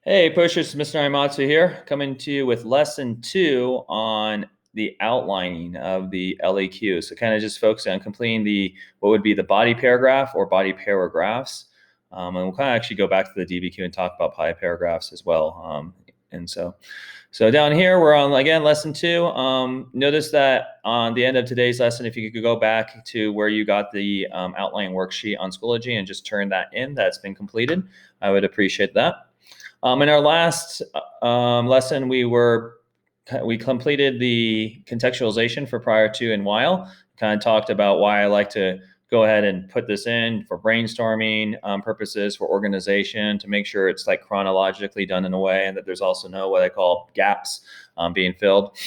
Hey, pushers, Mr. Imatsu here, coming to you with lesson 2 on the outlining of the LEQ. So kind of just focusing on completing what would be the body paragraph or body paragraphs. And we'll kind of actually go back to the DBQ and talk about body paragraphs as well. And so down here, we're on, again, lesson 2. Notice that on the end of today's lesson, if you could go back to where you got the outline worksheet on Schoology and just turn that in, that's been completed, I would appreciate that. In our last lesson, we completed the contextualization for prior to and while. Kind of talked about why I like to go ahead and put this in for brainstorming purposes, for organization, to make sure it's like chronologically done in a way, and that there's also no what I call gaps being filled,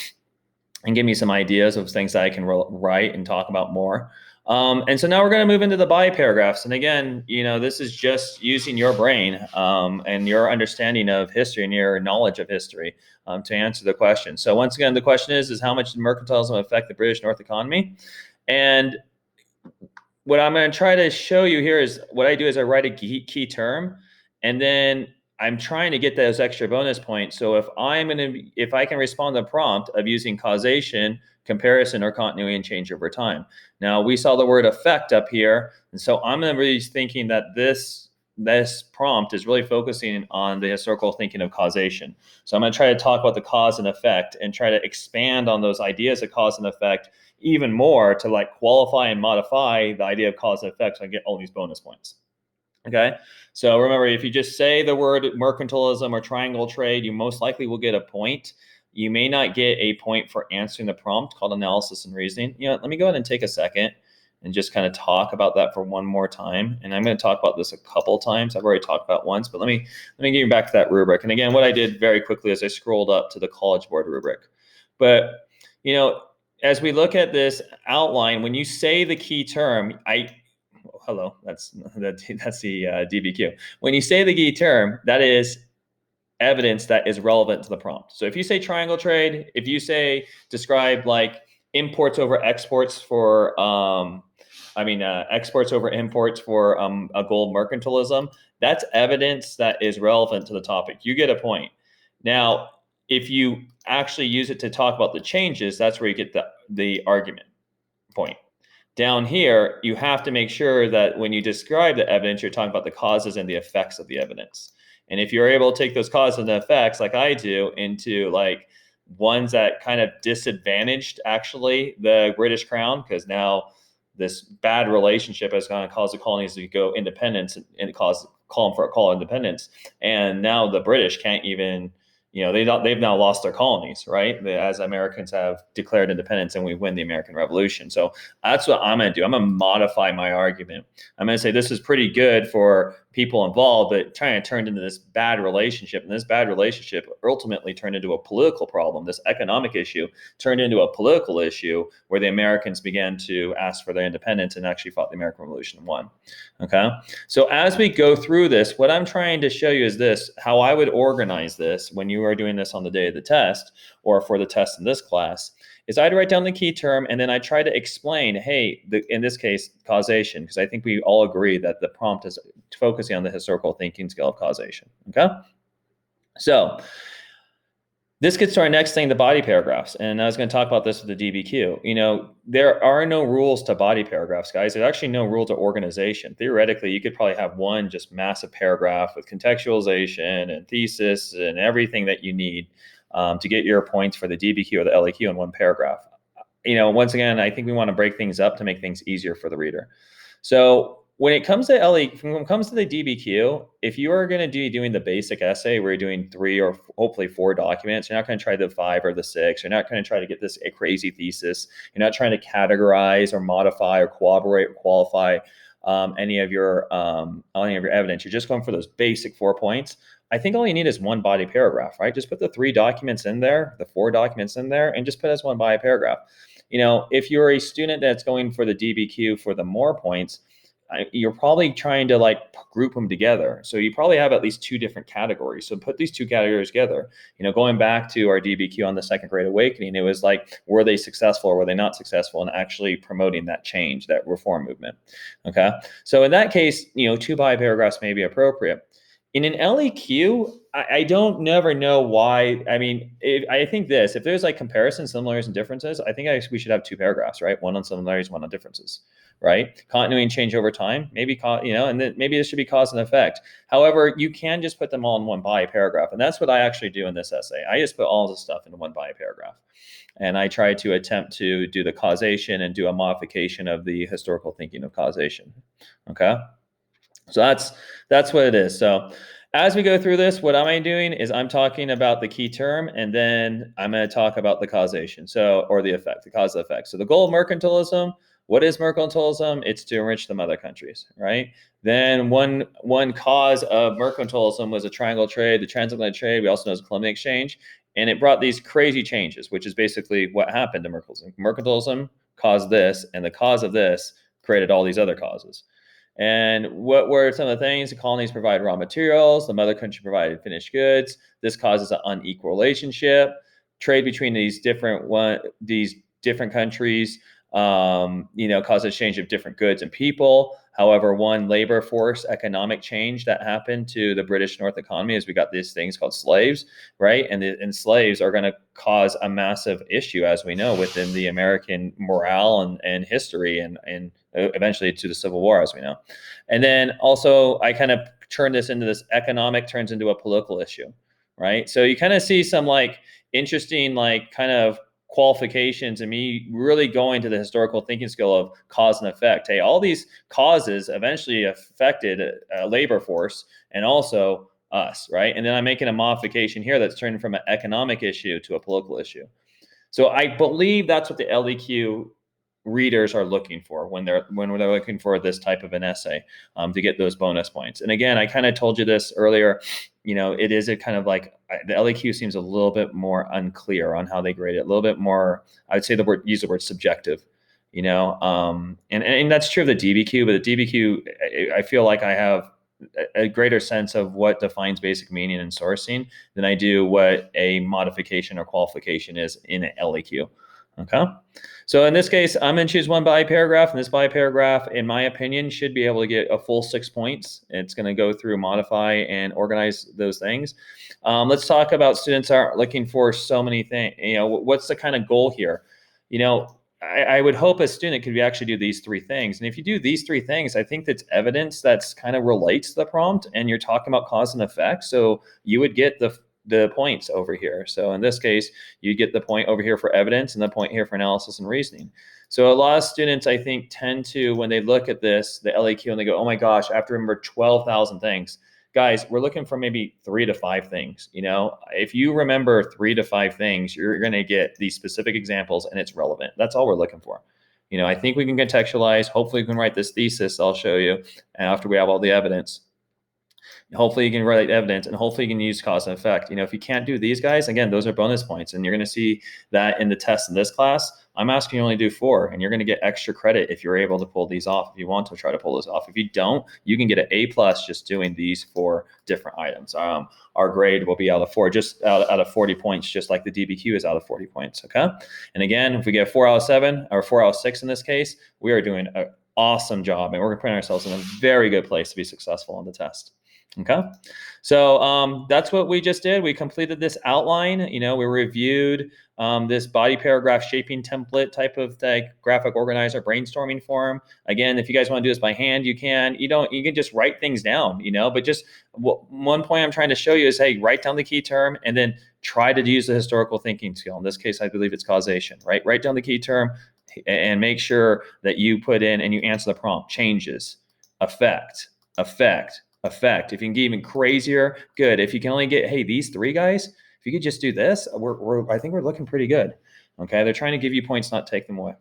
and give me some ideas of things that I can write and talk about more. And so now we're going to move into the body paragraphs. And again, this is just using your brain and your understanding of history and your knowledge of history to answer the question. So once again, the question is how much did mercantilism affect the British North economy? And what I'm going to try to show you here is what I do is I write a key term, and then I'm trying to get those extra bonus points. So if I can respond to the prompt of using causation, comparison, or continuity and change over time. Now we saw the word effect up here, and so I'm really thinking that this prompt is really focusing on the historical thinking of causation. So I'm going to try to talk about the cause and effect and try to expand on those ideas of cause and effect even more to like qualify and modify the idea of cause and effect so I get all these bonus points. Okay, so remember, if you just say the word mercantilism or triangle trade, you most likely will get a point. You may not get a point for answering the prompt called analysis and reasoning. Let me go ahead and take a second and just kind of talk about that for one more time. And I'm going to talk about this a couple times. I've already talked about it once, but let me get you back to that rubric. And again, what I did very quickly is I scrolled up to the College Board rubric. But as we look at this outline, when you say the key term, hello, that's the DBQ. When you say the key term, that is evidence that is relevant to the prompt. So if you say triangle trade, if you say describe like imports over exports for, exports over imports for a gold mercantilism, that's evidence that is relevant to the topic. You get a point. Now, if you actually use it to talk about the changes, that's where you get the argument point. Down here, you have to make sure that when you describe the evidence, you're talking about the causes and the effects of the evidence. And if you're able to take those causes and effects, like I do, into like ones that kind of disadvantaged actually the British Crown, because now this bad relationship has going to cause the colonies to go independence and call them for a call independence. And now the British can't even, they've now lost their colonies, right? As Americans have declared independence and we win the American Revolution. So that's what I'm going to do. I'm going to modify my argument. I'm going to say this is pretty good for people involved, but trying to turn into this bad relationship. And this bad relationship ultimately turned into a political problem. This economic issue turned into a political issue where the Americans began to ask for their independence and actually fought the American Revolution and won. Okay. So as we go through this, what I'm trying to show you is this, how I would organize this when you are doing this on the day of the test or for the test in this class, is I'd write down the key term and then I try to explain, hey, in this case, causation, because I think we all agree that the prompt is focusing on the historical thinking scale of causation. Okay. So this gets to our next thing, the body paragraphs. And I was going to talk about this with the DBQ. There are no rules to body paragraphs, guys. There's actually no rule to organization. Theoretically, you could probably have one just massive paragraph with contextualization and thesis and everything that you need to get your points for the DBQ or the LEQ in one paragraph. Once again, I think we want to break things up to make things easier for the reader. So when it comes to when it comes to the DBQ, if you are going to be doing the basic essay where you're doing 3 or hopefully 4 documents, you're not going to try the 5 or the 6. You're not going to try to get this a crazy thesis. You're not trying to categorize or modify or corroborate or qualify any of your evidence. You're just going for those basic 4 points. I think all you need is one body paragraph, right? Just put the 3 documents in there, the 4 documents in there, and just put as one body paragraph. If you're a student that's going for the DBQ for the more points, you're probably trying to like group them together. So you probably have at least 2 different categories. So put these 2 categories together. Going back to our DBQ on the Second Great Awakening, it was like, were they successful or were they not successful in actually promoting that change, that reform movement? Okay. So in that case, 2 body paragraphs may be appropriate. In an LEQ, I don't never know why. I mean, I think if there's like comparisons, similarities, and differences, I think we should have two paragraphs, right? One on similarities, one on differences, right? Continuity and change over time, maybe, and then maybe this should be cause and effect. However, you can just put them all in one body paragraph. And that's what I actually do in this essay. I just put all this stuff into one body paragraph. And I try to attempt to do the causation and do a modification of the historical thinking of causation. Okay. So that's what it is. So as we go through this, what am I doing is I'm talking about the key term, and then I'm going to talk about the causation, or the effect, the cause of effect. So the goal of mercantilism, what is mercantilism? It's to enrich the mother countries, right? Then one cause of mercantilism was a triangle trade, the transatlantic trade. We also know as Columbian exchange, and it brought these crazy changes, which is basically what happened to mercantilism. Mercantilism caused this, and the cause of this created all these other causes. And what were some of the things? The colonies provide raw materials, the mother country provided finished goods. This causes an unequal relationship. Trade between these different countries, causes exchange of different goods and people. However, one labor force economic change that happened to the British North economy is we got these things called slaves, right? And slaves are going to cause a massive issue, as we know, within the American morale and history, and eventually to the Civil War, as we know. And then also, I kind of turn this into this economic turns into a political issue, right? So you kind of see some like interesting, like kind of qualifications and me really going to the historical thinking skill of cause and effect. Hey, all these causes eventually affected labor force and also us, right? And then I'm making a modification here that's turning from an economic issue to a political issue. So I believe that's what the LEQ readers are looking for when they're looking for this type of an essay, to get those bonus points. And again, I kind of told you this earlier. It is a kind of like the LEQ seems a little bit more unclear on how they grade it. A little bit more, I would say use the word subjective. And that's true of the DBQ, but the DBQ, I feel like I have a greater sense of what defines basic meaning and sourcing than I do what a modification or qualification is in an LEQ. Okay. So in this case, I'm going to choose one body paragraph, and this body paragraph, in my opinion, should be able to get a full 6 points. It's going to go through, modify, and organize those things. Let's talk about students aren't looking for so many things. What's the kind of goal here? I would hope a student could actually do these three things. And if you do these three things, I think that's evidence that's kind of relates to the prompt, and you're talking about cause and effect. So you would get the points over here. So in this case, you get the point over here for evidence and the point here for analysis and reasoning. So a lot of students, I think, tend to, when they look at this, the LEQ, and they go, oh my gosh, I have to remember 12,000 things. Guys, we're looking for maybe 3 to 5 things. If you remember 3 to 5 things, you're going to get these specific examples, and it's relevant. That's all we're looking for. I think we can contextualize. Hopefully we can write this thesis I'll show you after we have all the evidence. Hopefully you can write evidence, and hopefully you can use cause and effect. If you can't do these guys, again, those are bonus points, and you're going to see that in the test in this class. I'm asking you only do 4, and you're going to get extra credit if you're able to pull these off, if you want to try to pull this off. If you don't, you can get an A+ just doing these 4 different items. Our grade will be out of 4, just out of 40 points, just like the DBQ is out of 40 points, okay? And again, if we get 4 out of 7, or 4 out of 6 in this case, we are doing an awesome job, and we're putting ourselves in a very good place to be successful on the test. Okay, so that's what we just did. We completed this outline. We reviewed this body paragraph shaping template type of graphic organizer brainstorming form. Again, if you guys want to do this by hand, you can. You can just write things down. But just one point I'm trying to show you is, hey, write down the key term and then try to use the historical thinking skill. In this case, I believe it's causation. Right? Write down the key term and make sure that you put in and you answer the prompt: changes, effect. If you can get even crazier, good. If you can only get, hey, these 3 guys, if you could just do this, I think we're looking pretty good. Okay, they're trying to give you points, not take them away.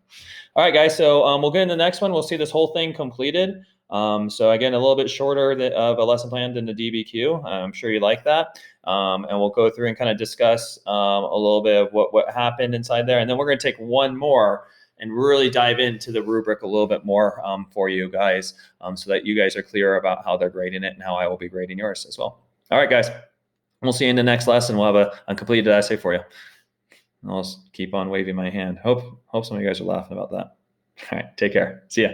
All right, guys, so we'll get in the next one. We'll see this whole thing completed. So again, a little bit shorter of a lesson plan than the DBQ. I'm sure you like that. And we'll go through and kind of discuss a little bit of what happened inside there. And then we're going to take one more and really dive into the rubric a little bit more for you guys, so that you guys are clear about how they're grading it and how I will be grading yours as well. All right, guys, we'll see you in the next lesson. We'll have a completed essay for you. I'll just keep on waving my hand. Hope some of you guys are laughing about that. All right, take care. See ya.